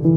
Là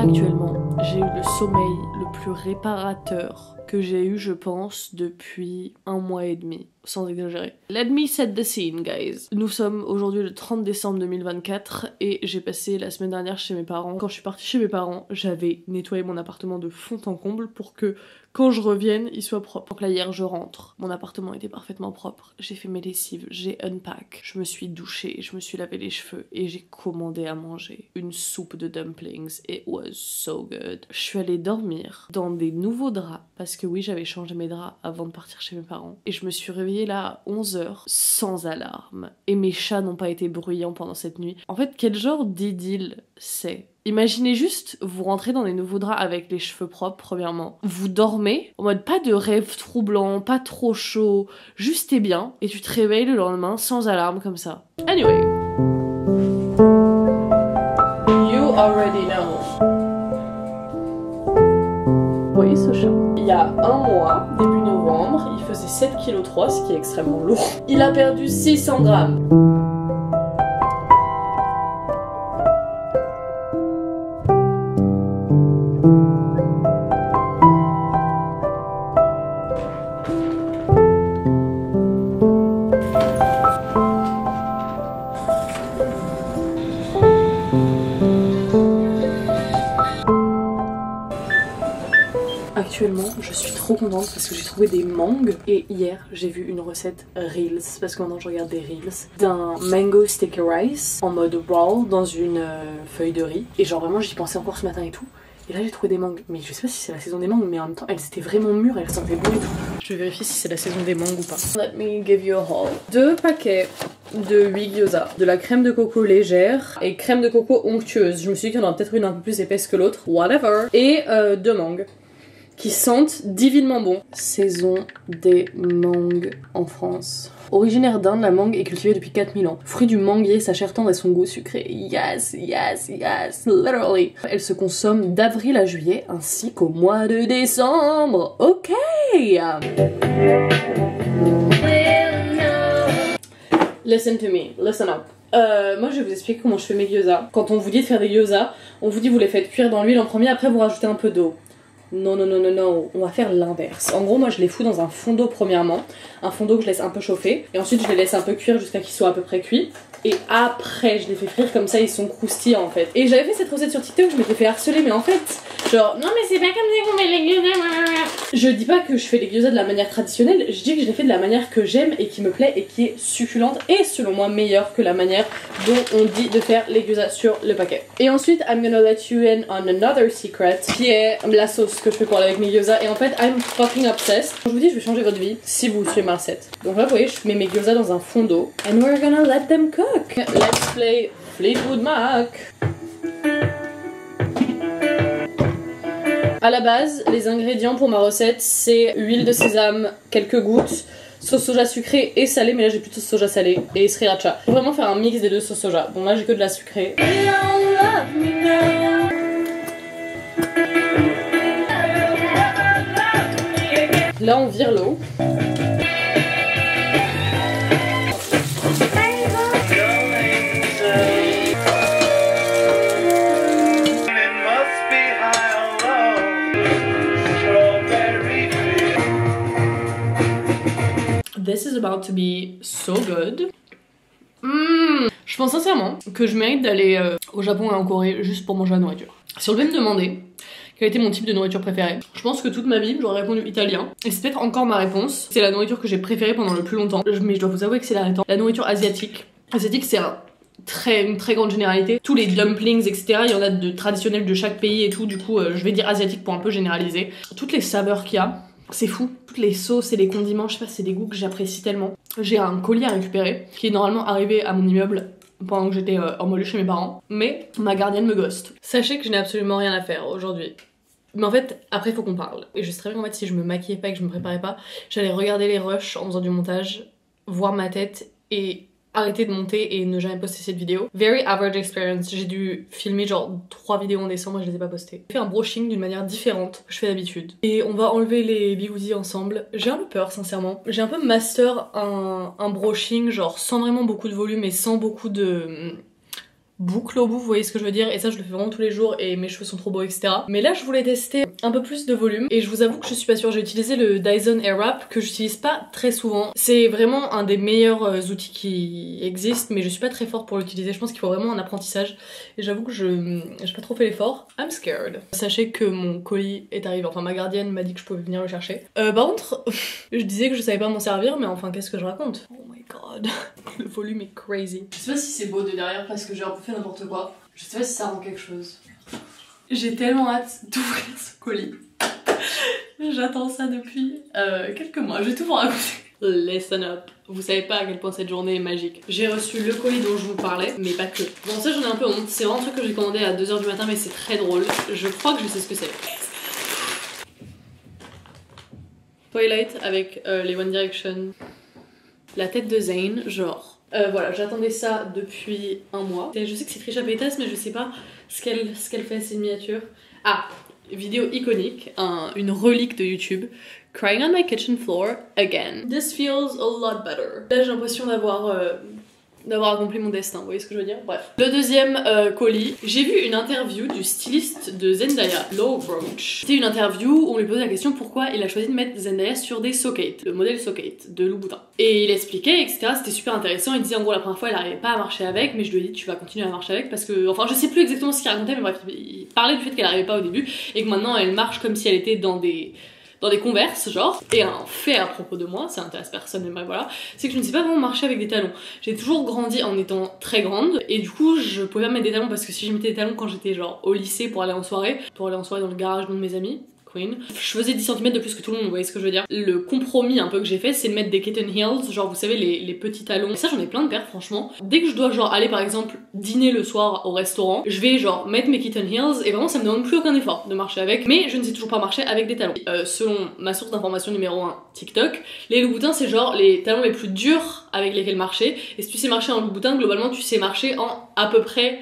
actuellement, j'ai eu le sommeil le plus réparateur que j'ai eu, je pense, depuis 1 mois et demi, sans exagérer. Let me set the scene, guys. Nous sommes aujourd'hui le 30 décembre 2024 et j'ai passé la semaine dernière chez mes parents. Quand je suis partie chez mes parents, j'avais nettoyé mon appartement de fond en comble pour que quand je revienne, il soit propre. Donc là, hier, je rentre. Mon appartement était parfaitement propre. J'ai fait mes lessives, j'ai unpack. Je me suis douchée, je me suis lavé les cheveux et j'ai commandé à manger une soupe de dumplings. It was so good. Je suis allée dormir dans des nouveaux draps parce que oui, j'avais changé mes draps avant de partir chez mes parents. Et je me suis réveillée là à 11h sans alarme. Et mes chats n'ont pas été bruyants pendant cette nuit. En fait, quel genre d'idylle c'est? Imaginez juste, vous rentrez dans des nouveaux draps avec les cheveux propres, premièrement. Vous dormez, en mode pas de rêve troublant, pas trop chaud, juste t'es bien, et tu te réveilles le lendemain sans alarme comme ça. Anyway. You already know. Vous voyez ce chat? Il y a 1 mois, début novembre, il faisait 7,3 kg, ce qui est extrêmement lourd. Il a perdu 600 grammes. Actuellement, je suis trop contente parce que j'ai trouvé des mangues et hier j'ai vu une recette Reels, parce que maintenant je regarde des Reels, d'un mango sticky rice en mode raw dans une feuille de riz. Et genre vraiment j'y pensais encore ce matin et tout. Et là j'ai trouvé des mangues, mais je sais pas si c'est la saison des mangues, mais en même temps elles étaient vraiment mûres, elles sentaient bon et tout. Je vais vérifier si c'est la saison des mangues ou pas. Let me give you a haul. 2 paquets de 8 gyoza, de la crème de coco légère et crème de coco onctueuse. Je me suis dit qu'il y en aura peut-être une un peu plus épaisse que l'autre, whatever. Et 2 mangues qui sentent divinement bon. Saison des mangues en France. Originaire d'Inde, la mangue est cultivée depuis 4000 ans. Fruit du manguier, sa chair tendre et son goût sucré. Yes, yes, yes, literally. Elle se consomme d'avril à juillet ainsi qu'au mois de décembre. Ok. Listen to me, listen up. Moi je vais vous expliquer comment je fais mes gyoza. Quand on vous dit de faire des gyoza, on vous dit vous les faites cuire dans l'huile en premier, après vous rajoutez un peu d'eau. Non, non, non, non, non, on va faire l'inverse. En gros, moi je les fous dans un fond d'eau premièrement, un fond d'eau que je laisse un peu chauffer, et ensuite je les laisse un peu cuire jusqu'à qu'ils soient à peu près cuits. Et après, je les fais frire comme ça, ils sont croustillants en fait. Et j'avais fait cette recette sur TikTok, je m'étais fait harceler, mais en fait, genre, non mais c'est pas comme ça qu'on fait les gyoza. Je dis pas que je fais les gyoza de la manière traditionnelle, je dis que je les fais de la manière que j'aime et qui me plaît et qui est succulente et selon moi meilleure que la manière dont on dit de faire les gyoza sur le paquet. Et ensuite, I'm gonna let you in on another secret, qui est la sauce que je fais pour aller avec mes gyoza. Et en fait, I'm fucking obsessed. Je vous dis, je vais changer votre vie si vous suivez ma recette. Donc là, vous voyez, je mets mes gyoza dans un fond d'eau. And we're gonna let them cook. Let's play Fleetwood Mac. À la base, les ingrédients pour ma recette, c'est huile de sésame, quelques gouttes, sauce soja sucrée et salée, mais là j'ai plutôt soja salée, et sriracha. Faut vraiment faire un mix des deux sauces soja. Bon là j'ai que de la sucrée. Là on vire l'eau. This is about to be so good. Je pense sincèrement que je mérite d'aller au Japon et en Corée juste pour manger la nourriture. Si on devait me demander quel était mon type de nourriture préférée, je pense que toute ma vie j'aurais répondu italien. Et c'est peut-être encore ma réponse. C'est la nourriture que j'ai préférée pendant le plus longtemps. Mais je dois vous avouer que c'est la nourriture asiatique. Asiatique c'est une très grande généralité. Tous les dumplings etc, il y en a de traditionnels de chaque pays et tout. Du coup je vais dire asiatique pour un peu généraliser. Toutes les saveurs qu'il y a, c'est fou. Toutes les sauces et les condiments, je sais pas, c'est des goûts que j'apprécie tellement. J'ai un colis à récupérer qui est normalement arrivé à mon immeuble pendant que j'étais en mollet chez mes parents, mais ma gardienne me ghost. Sachez que je n'ai absolument rien à faire aujourd'hui. Mais en fait, après il faut qu'on parle. Et je sais très bien qu'en fait si je me maquillais pas et que je me préparais pas, j'allais regarder les rushs en faisant du montage, voir ma tête et arrêter de monter et ne jamais poster cette vidéo. Very average experience. J'ai dû filmer genre 3 vidéos en décembre et je les ai pas postées. J'ai fait un brushing d'une manière différente que je fais d'habitude. Et on va enlever les bigoudis ensemble. J'ai un peu peur sincèrement. J'ai un peu master un brushing genre sans vraiment beaucoup de volume et sans beaucoup de boucle au bout, vous voyez ce que je veux dire, et ça je le fais vraiment tous les jours et mes cheveux sont trop beaux, etc. Mais là je voulais tester un peu plus de volume et je vous avoue que je suis pas sûre. J'ai utilisé le Dyson Airwrap que j'utilise pas très souvent. C'est vraiment un des meilleurs outils qui existent, mais je suis pas très forte pour l'utiliser. Je pense qu'il faut vraiment un apprentissage et j'avoue que j'ai pas trop fait l'effort. I'm scared. Sachez que mon colis est arrivé, enfin ma gardienne m'a dit que je pouvais venir le chercher. Par contre, je disais que je savais pas m'en servir, mais enfin qu'est-ce que je raconte? Oh my god, le volume est crazy. Je sais pas si c'est beau de derrière parce que j'ai un peu fait n'importe quoi. Je sais pas si ça rend quelque chose. J'ai tellement hâte d'ouvrir ce colis. J'attends ça depuis quelques mois. Je vais tout vous raconter. Listen up. Vous savez pas à quel point cette journée est magique. J'ai reçu le colis dont je vous parlais, mais pas que. Bon, ça j'en ai un peu honte. C'est vraiment un truc que j'ai commandé à 2h du matin, mais c'est très drôle. Je crois que je sais ce que c'est. Twilight avec les One Direction. La tête de Zayn, genre. Voilà, j'attendais ça depuis un mois. Je sais que c'est Trisha Paytas, mais je sais pas ce qu'elle fait à ces miniatures. Ah, vidéo iconique, une relique de YouTube. Crying on my kitchen floor again. This feels a lot better. Là, j'ai l'impression d'avoir accompli mon destin, vous voyez ce que je veux dire? Bref. Le deuxième colis, j'ai vu une interview du styliste de Zendaya, Low Roach. C'était une interview où on lui posait la question pourquoi il a choisi de mettre Zendaya sur des Socate, le modèle Socate de Louboutin. Et il expliquait, etc. C'était super intéressant. Il disait en gros la première fois elle arrivait pas à marcher avec, mais je lui ai dit tu vas continuer à marcher avec parce que, enfin je sais plus exactement ce qu'il racontait, mais bref, il parlait du fait qu'elle arrivait pas au début et que maintenant elle marche comme si elle était dans des Converse genre. Et un fait à propos de moi, ça intéresse personne mais bref voilà, c'est que je ne sais pas vraiment marcher avec des talons. J'ai toujours grandi en étant très grande et du coup je pouvais pas mettre des talons parce que si je mettais des talons quand j'étais genre au lycée pour aller en soirée dans le garage d'un de mes amis, Queen, je faisais 10 cm de plus que tout le monde, vous voyez ce que je veux dire. Le compromis un peu que j'ai fait c'est de mettre des kitten heels, genre vous savez les petits talons. Et ça j'en ai plein de paires franchement. Dès que je dois genre aller par exemple dîner le soir au restaurant, je vais genre mettre mes kitten heels et vraiment ça me demande plus aucun effort de marcher avec, mais je ne sais toujours pas marcher avec des talons. Selon ma source d'information numéro 1, TikTok, les Louboutins c'est genre les talons les plus durs avec lesquels marcher, et si tu sais marcher en Louboutin, globalement tu sais marcher en à peu près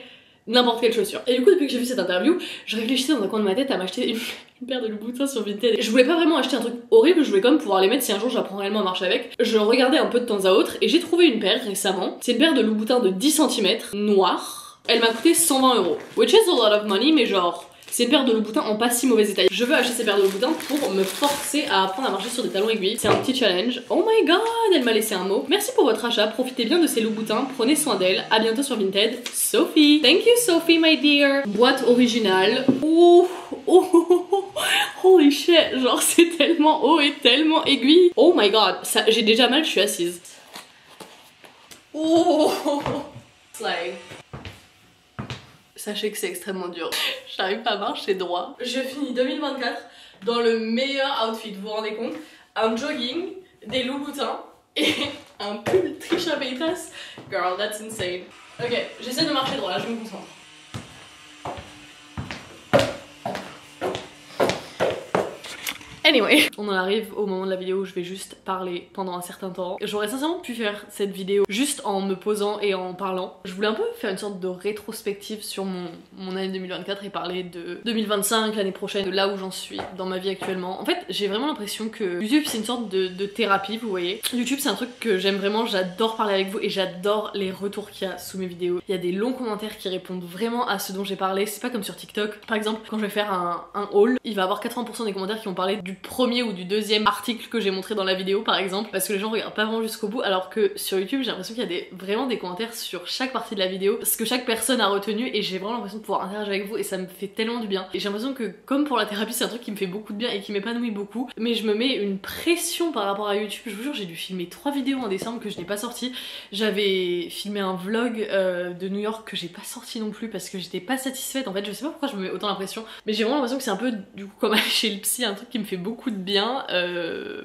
n'importe quelle chaussure. Et du coup depuis que j'ai vu cette interview, je réfléchissais dans un coin de ma tête à m'acheter une paire de Louboutins sur Vinted. Je voulais pas vraiment acheter un truc horrible, je voulais quand même pouvoir les mettre si un jour j'apprends réellement à marcher avec. Je regardais un peu de temps à autre et j'ai trouvé une paire récemment. C'est une paire de Louboutins de 10 cm, noire. Elle m'a coûté 120 €, which is a lot of money, mais genre c'est une paire de Louboutins en pas si mauvais état. Je veux acheter ces paires de Louboutins pour me forcer à apprendre à marcher sur des talons aiguilles. C'est un petit challenge. Oh my god, elle m'a laissé un mot. Merci pour votre achat, profitez bien de ces Louboutins, prenez soin d'elle. À bientôt sur Vinted. Sophie. Thank you Sophie my dear. Boîte originale. Ouh, oh, holy shit, genre c'est tellement haut et tellement aiguille. Oh my god, j'ai déjà mal, je suis assise. Oh, slay. Sachez que c'est extrêmement dur. J'arrive pas à marcher droit. Je finis 2024 dans le meilleur outfit, vous vous rendez compte? Un jogging, des Louboutins et un pull Trisha Paytas. Girl, that's insane. Ok, j'essaie de marcher droit, là je me concentre. Anyway, on en arrive au moment de la vidéo où je vais juste parler pendant un certain temps. J'aurais sincèrement pu faire cette vidéo juste en me posant et en parlant. Je voulais un peu faire une sorte de rétrospective sur mon année 2024 et parler de 2025, l'année prochaine, de là où j'en suis dans ma vie actuellement. En fait, j'ai vraiment l'impression que YouTube c'est une sorte de thérapie, vous voyez. YouTube c'est un truc que j'aime vraiment, j'adore parler avec vous et j'adore les retours qu'il y a sous mes vidéos. Il y a des longs commentaires qui répondent vraiment à ce dont j'ai parlé. C'est pas comme sur TikTok. Par exemple, quand je vais faire un haul, il va y avoir 80% des commentaires qui vont parler du premier ou du deuxième article que j'ai montré dans la vidéo par exemple, parce que les gens regardent pas vraiment jusqu'au bout, alors que sur YouTube j'ai l'impression qu'il y a vraiment des commentaires sur chaque partie de la vidéo, ce que chaque personne a retenu, et j'ai vraiment l'impression de pouvoir interagir avec vous et ça me fait tellement du bien. Et j'ai l'impression que comme pour la thérapie c'est un truc qui me fait beaucoup de bien et qui m'épanouit beaucoup, mais je me mets une pression par rapport à YouTube. Je vous jure, j'ai dû filmer 3 vidéos en décembre que je n'ai pas sorties. J'avais filmé un vlog de New York que j'ai pas sorti non plus parce que j'étais pas satisfaite. En fait je sais pas pourquoi je me mets autant la pression, mais j'ai vraiment l'impression que c'est un peu du coup comme aller chez le psy, un truc qui me fait beaucoup de bien,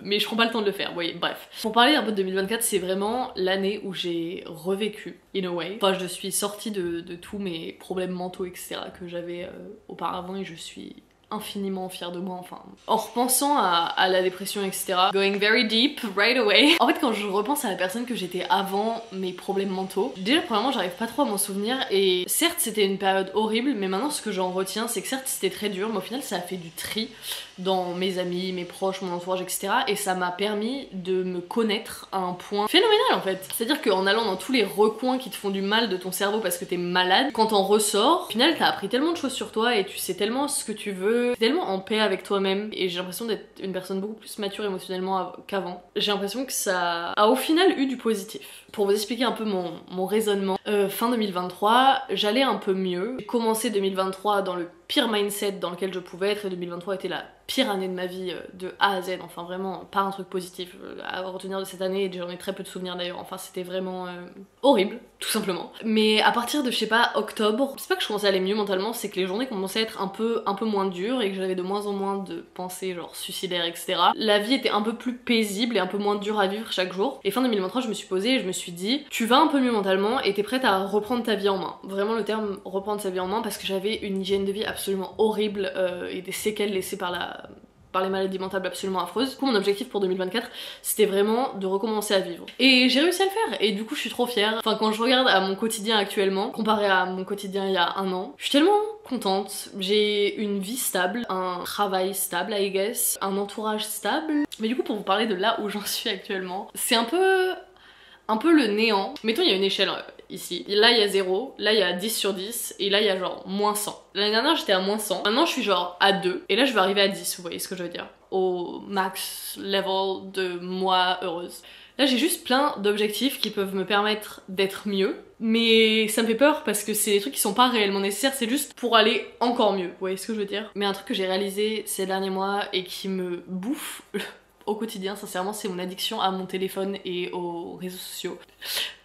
mais je prends pas le temps de le faire, vous voyez, bref. Pour parler un peu de 2024, c'est vraiment l'année où j'ai revécu, in a way. Enfin, je suis sortie de tous mes problèmes mentaux, etc. que j'avais auparavant et je suis infiniment fière de moi, enfin. En repensant à la dépression, etc. Going very deep, right away. En fait, quand je repense à la personne que j'étais avant mes problèmes mentaux, déjà, premièrement, j'arrive pas trop à m'en souvenir, et certes, c'était une période horrible, mais maintenant, ce que j'en retiens, c'est que certes, c'était très dur, mais au final, ça a fait du tri dans mes amis, mes proches, mon entourage, etc. Et ça m'a permis de me connaître à un point phénoménal, en fait. C'est-à-dire qu'en allant dans tous les recoins qui te font du mal de ton cerveau parce que t'es malade, quand t'en ressors, au final, t'as appris tellement de choses sur toi et tu sais tellement ce que tu veux, t'es tellement en paix avec toi-même, et j'ai l'impression d'être une personne beaucoup plus mature émotionnellement qu'avant. J'ai l'impression que ça a au final eu du positif. Pour vous expliquer un peu mon raisonnement, fin 2023, j'allais un peu mieux. J'ai commencé 2023 dans le pire mindset dans lequel je pouvais être, et 2023 était la pire année de ma vie de A à Z, enfin vraiment pas un truc positif à retenir de cette année, et j'en ai très peu de souvenirs d'ailleurs, enfin c'était vraiment horrible, tout simplement. Mais à partir de, je sais pas, octobre, c'est pas que je commençais à aller mieux mentalement, c'est que les journées commençaient à être un peu moins dures et que j'avais de moins en moins de pensées genre suicidaires, etc. La vie était un peu plus paisible et un peu moins dure à vivre chaque jour. Et fin 2023, je me suis posée et je me suis dit, tu vas un peu mieux mentalement et t'es prête à reprendre ta vie en main. Vraiment le terme reprendre sa vie en main, parce que j'avais une hygiène de vie absolument horrible et des séquelles laissées par les maladies mentales absolument affreuses. Du coup, mon objectif pour 2024, c'était vraiment de recommencer à vivre. Et j'ai réussi à le faire, et du coup, je suis trop fière. Enfin, quand je regarde à mon quotidien actuellement, comparé à mon quotidien il y a un an, je suis tellement contente. J'ai une vie stable, un travail stable, I guess, un entourage stable. Mais du coup, pour vous parler de là où j'en suis actuellement, c'est un peu le néant. Mettons, il y a une échelle ici. Là, il y a 0, là, il y a 10 sur 10, et là, il y a genre moins 100. L'année dernière, j'étais à moins 100. Maintenant, je suis genre à 2, et là, je vais arriver à 10, vous voyez ce que je veux dire? Au max level de moi heureuse. Là, j'ai juste plein d'objectifs qui peuvent me permettre d'être mieux, mais ça me fait peur parce que c'est des trucs qui sont pas réellement nécessaires, c'est juste pour aller encore mieux, vous voyez ce que je veux dire? Mais un truc que j'ai réalisé ces derniers mois et qui me bouffe au quotidien, sincèrement, c'est mon addiction à mon téléphone et aux réseaux sociaux.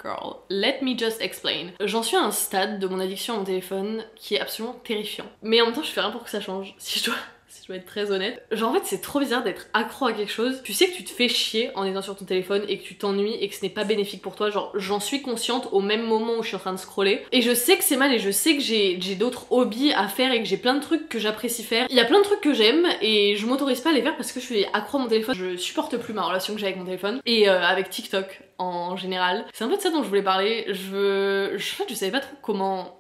Girl, let me just explain. J'en suis à un stade de mon addiction à mon téléphone qui est absolument terrifiant. Mais en même temps, je fais rien pour que ça change, si je dois être très honnête. Genre en fait c'est trop bizarre d'être accro à quelque chose. Tu sais que tu te fais chier en étant sur ton téléphone et que tu t'ennuies et que ce n'est pas bénéfique pour toi. Genre j'en suis consciente au même moment où je suis en train de scroller. Et je sais que c'est mal et je sais que j'ai d'autres hobbies à faire et que j'ai plein de trucs que j'apprécie faire. Il y a plein de trucs que j'aime et je m'autorise pas à les faire parce que je suis accro à mon téléphone. Je supporte plus ma relation que j'ai avec mon téléphone et avec TikTok en général. C'est un peu de ça dont je voulais parler. Je savais pas trop comment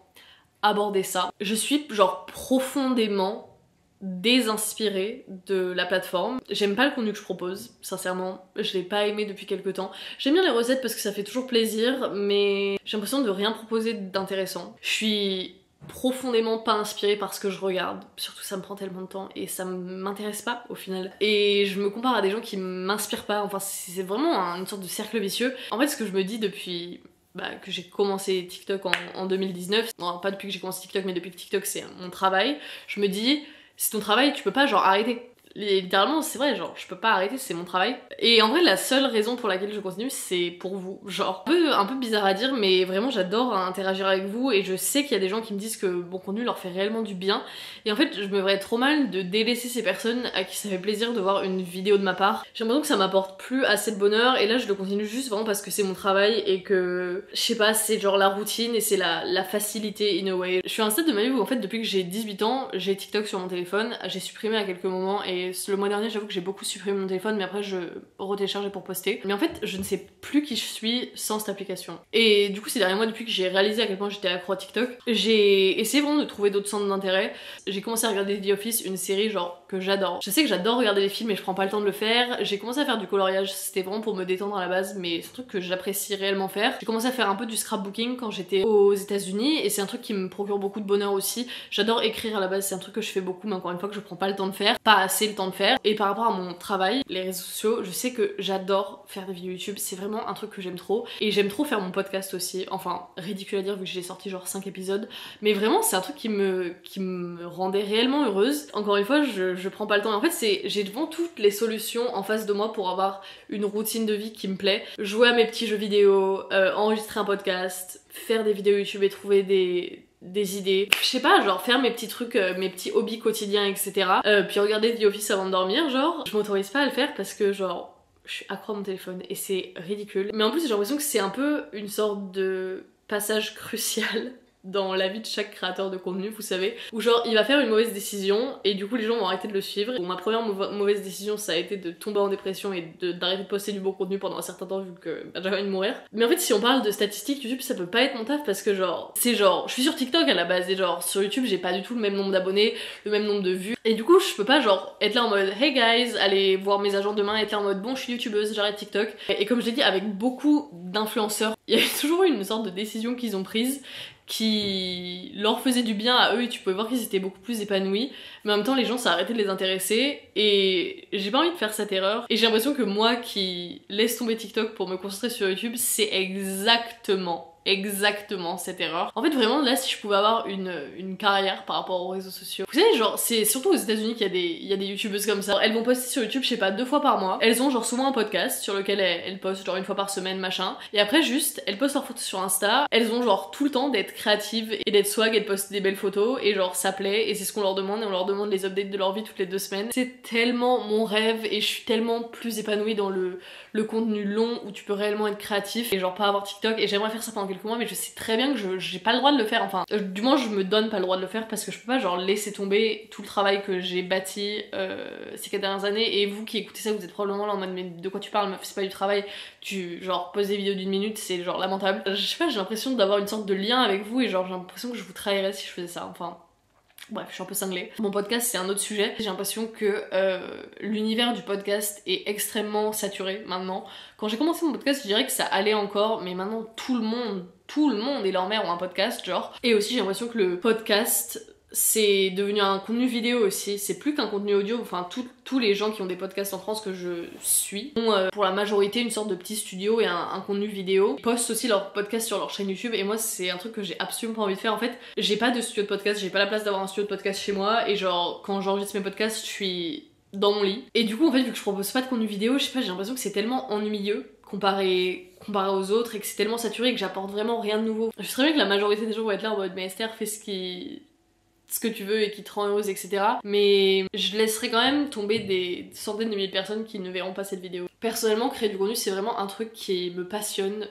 aborder ça. Je suis genre profondément désinspirée de la plateforme. J'aime pas le contenu que je propose, sincèrement. Je l'ai pas aimé depuis quelques temps. J'aime bien les recettes parce que ça fait toujours plaisir, mais j'ai l'impression de rien proposer d'intéressant. Je suis profondément pas inspirée par ce que je regarde. Surtout ça me prend tellement de temps et ça m'intéresse pas au final. Et je me compare à des gens qui m'inspirent pas. Enfin c'est vraiment une sorte de cercle vicieux. En fait ce que je me dis depuis que j'ai commencé TikTok en 2019, non pas depuis que j'ai commencé TikTok mais depuis que TikTok c'est mon travail, je me dis c'est ton travail, tu peux pas genre arrêter. Littéralement c'est vrai, genre je peux pas arrêter, c'est mon travail. Et en vrai la seule raison pour laquelle je continue c'est pour vous. Genre un peu bizarre à dire mais vraiment j'adore interagir avec vous et je sais qu'il y a des gens qui me disent que mon contenu leur fait réellement du bien. Et en fait je me verrais trop mal de délaisser ces personnes à qui ça fait plaisir de voir une vidéo de ma part. J'ai l'impression que ça m'apporte plus assez de bonheur et là je le continue juste vraiment parce que c'est mon travail et que je sais pas, c'est genre la routine et c'est la facilité in a way. Je suis à un stade de ma vie où en fait depuis que j'ai 18 ans j'ai TikTok sur mon téléphone, j'ai supprimé à quelques moments et le mois dernier j'avoue que j'ai beaucoup supprimé mon téléphone mais après je retéléchargeais pour poster. Mais en fait je ne sais plus qui je suis sans cette application. Et du coup ces derniers mois depuis que j'ai réalisé à quel point j'étais accro à TikTok, j'ai essayé vraiment de trouver d'autres centres d'intérêt. J'ai commencé à regarder The Office, une série genre que j'adore. Je sais que j'adore regarder les films mais je prends pas le temps de le faire. J'ai commencé à faire du coloriage, c'était vraiment pour me détendre à la base mais c'est un truc que j'apprécie réellement faire. J'ai commencé à faire un peu du scrapbooking quand j'étais aux États-Unis et c'est un truc qui me procure beaucoup de bonheur aussi. J'adore écrire à la base, c'est un truc que je fais beaucoup mais encore une fois que je prends pas le temps de faire, pas assez le temps de faire. Et par rapport à mon travail, les réseaux sociaux, je sais que j'adore faire des vidéos YouTube, c'est vraiment un truc que j'aime trop. Et j'aime trop faire mon podcast aussi, enfin ridicule à dire vu que j'ai sorti genre 5 épisodes, mais vraiment c'est un truc qui me rendait réellement heureuse. Encore une fois je prends pas le temps et en fait j'ai devant toutes les solutions en face de moi pour avoir une routine de vie qui me plaît. Jouer à mes petits jeux vidéo, enregistrer un podcast, faire des vidéos YouTube et trouver des idées, je sais pas, genre faire mes petits trucs, mes petits hobbies quotidiens, etc. Puis regarder The Office avant de dormir, genre, je m'autorise pas à le faire parce que genre, je suis accro à mon téléphone et c'est ridicule. Mais en plus j'ai l'impression que c'est un peu une sorte de passage crucial dans la vie de chaque créateur de contenu, vous savez, où genre il va faire une mauvaise décision et du coup les gens vont arrêter de le suivre. Bon, ma première mauvaise décision ça a été de tomber en dépression et d'arrêter de poster du bon contenu pendant un certain temps vu que j'avais envie de mourir. Mais en fait si on parle de statistiques YouTube ça peut pas être mon taf parce que genre c'est genre je suis sur TikTok à la base et genre sur YouTube j'ai pas du tout le même nombre d'abonnés, le même nombre de vues et du coup je peux pas genre être là en mode hey guys allez voir mes agents demain, être là en mode bon je suis youtubeuse j'arrête TikTok. Et comme je l'ai dit avec beaucoup d'influenceurs il y a toujours eu une sorte de décision qu'ils ont prise qui leur faisait du bien à eux et tu pouvais voir qu'ils étaient beaucoup plus épanouis mais en même temps les gens ça a arrêté de les intéresser et j'ai pas envie de faire cette erreur et j'ai l'impression que moi qui laisse tomber TikTok pour me concentrer sur YouTube c'est exactement cette erreur. En fait vraiment là si je pouvais avoir une carrière par rapport aux réseaux sociaux, vous savez genre c'est surtout aux États-Unis qu'il y a des youtubeuses comme ça, elles vont poster sur YouTube je sais pas 2 fois par mois, elles ont genre souvent un podcast sur lequel elles postent genre 1 fois par semaine machin et après juste elles postent leurs photos sur Insta, elles ont genre tout le temps d'être créatives et d'être swag et de poster des belles photos et genre ça plaît et c'est ce qu'on leur demande et on leur demande les updates de leur vie toutes les 2 semaines. C'est tellement mon rêve et je suis tellement plus épanouie dans le contenu long où tu peux réellement être créatif et genre pas avoir TikTok et j'aimerais faire ça pendant quelques mois mais je sais très bien que j'ai pas le droit de le faire enfin du moins je me donne pas le droit de le faire parce que je peux pas genre laisser tomber tout le travail que j'ai bâti ces 4 dernières années et vous qui écoutez ça vous êtes probablement là en mode mais de quoi tu parles meuf c'est pas du travail tu genre poses des vidéos d'1 minute c'est genre lamentable. Je sais pas j'ai l'impression d'avoir une sorte de lien avec vous et genre j'ai l'impression que je vous trahirais si je faisais ça enfin bref, je suis un peu cinglée. Mon podcast, c'est un autre sujet. J'ai l'impression que l'univers du podcast est extrêmement saturé maintenant. Quand j'ai commencé mon podcast, je dirais que ça allait encore, mais maintenant tout le monde et leur mère ont un podcast, genre. Et aussi, j'ai l'impression que le podcast c'est devenu un contenu vidéo aussi, c'est plus qu'un contenu audio, enfin tous les gens qui ont des podcasts en France que je suis ont pour la majorité une sorte de petit studio et un contenu vidéo. Ils postent aussi leurs podcasts sur leur chaîne YouTube et moi c'est un truc que j'ai absolument pas envie de faire en fait. J'ai pas de studio de podcast, j'ai pas la place d'avoir un studio de podcast chez moi et genre quand j'enregistre mes podcasts je suis dans mon lit. Et du coup en fait vu que je propose pas de contenu vidéo, je sais pas j'ai l'impression que c'est tellement ennuyeux comparé aux autres et que c'est tellement saturé que j'apporte vraiment rien de nouveau. Je sais très bien que la majorité des gens vont être là en mode mais Esther fais ce que tu veux et qui te rend heureuse etc. Mais je laisserai quand même tomber des centaines de milliers de personnes qui ne verront pas cette vidéo. Personnellement créer du contenu c'est vraiment un truc qui me passionne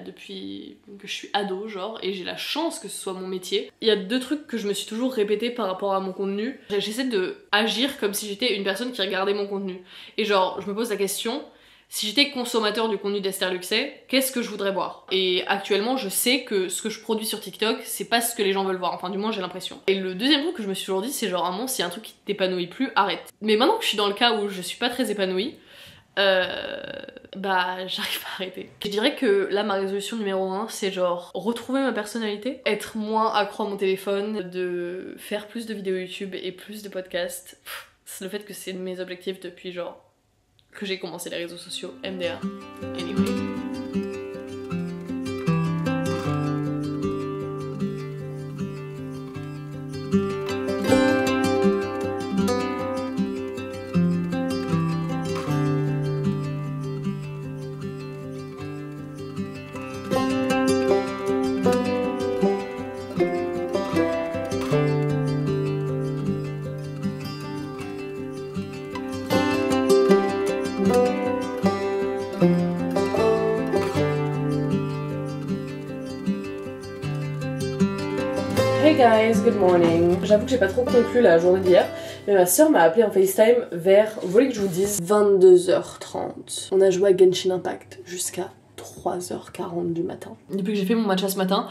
depuis que je suis ado genre et j'ai la chance que ce soit mon métier. Il y a 2 trucs que je me suis toujours répété par rapport à mon contenu. J'essaie de agir comme si j'étais une personne qui regardait mon contenu. Et genre je me pose la question si j'étais consommateur du contenu d'Esther Luxet, qu'est-ce que je voudrais voir? Et actuellement, je sais que ce que je produis sur TikTok, c'est pas ce que les gens veulent voir. Enfin, du moins, j'ai l'impression. Et le deuxième truc que je me suis toujours dit, c'est genre, à un moment, s'il y a un truc qui t'épanouit plus, arrête. Mais maintenant que je suis dans le cas où je suis pas très épanouie, j'arrive pas à arrêter. Je dirais que là, ma résolution numéro 1, c'est genre retrouver ma personnalité, être moins accro à mon téléphone, de faire plus de vidéos YouTube et plus de podcasts. C'est le fait que c'est mes objectifs depuis genre que j'ai commencé les réseaux sociaux, MDR. Anyway. Hey guys, good morning. J'avoue que j'ai pas trop conclu la journée d'hier, mais ma soeur m'a appelé en FaceTime vers, vous voulez que je vous dise, 22h30. On a joué à Genshin Impact jusqu'à 3h40 du matin. Depuis que j'ai fait mon matcha ce matin,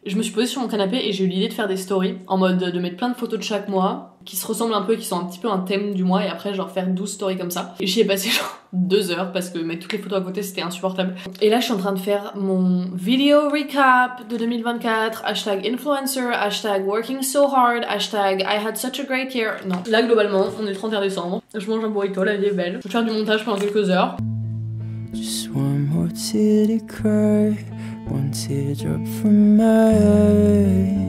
je me suis posée sur mon canapé et j'ai eu l'idée de faire des stories en mode de mettre plein de photos de chaque mois qui se ressemblent un peu et qui sont un petit peu un thème du mois et après genre faire 12 stories comme ça. Et j'y ai passé genre 2 heures parce que mettre toutes les photos à côté c'était insupportable. Et là je suis en train de faire mon video recap de 2024, hashtag influencer, hashtag working so hard, hashtag I had such a great year. Non, là globalement on est le 31 décembre, je mange un burrito, la vie est belle. Je vais faire du montage pendant quelques heures. Just one more tear to cry, one teardrop from my eye.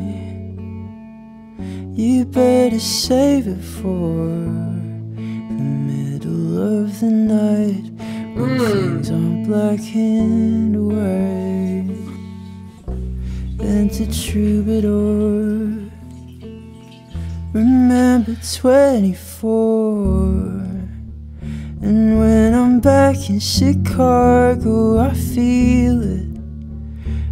You better save it for the middle of the night when things are black and white. And to troubadour, remember 24. And when I'm back in Chicago, I feel it.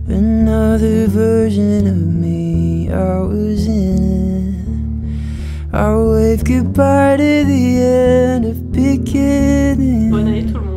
Another version of me. I was in. I wave goodbye to the end of beginning. Bonne année tout le monde.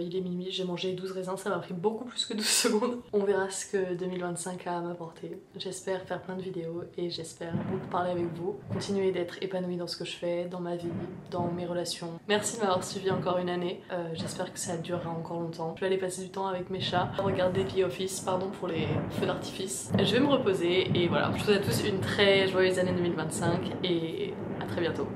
Il est minuit, j'ai mangé 12 raisins, ça m'a pris beaucoup plus que 12 secondes. On verra ce que 2025 a à m'apporter. J'espère faire plein de vidéos et j'espère beaucoup parler avec vous. Continuer d'être épanouie dans ce que je fais, dans ma vie, dans mes relations. Merci de m'avoir suivi encore une année. J'espère que ça durera encore longtemps. Je vais aller passer du temps avec mes chats, regarder The Office, pardon pour les feux d'artifice. Je vais me reposer et voilà. Je vous souhaite à tous une très joyeuse année 2025 et à très bientôt.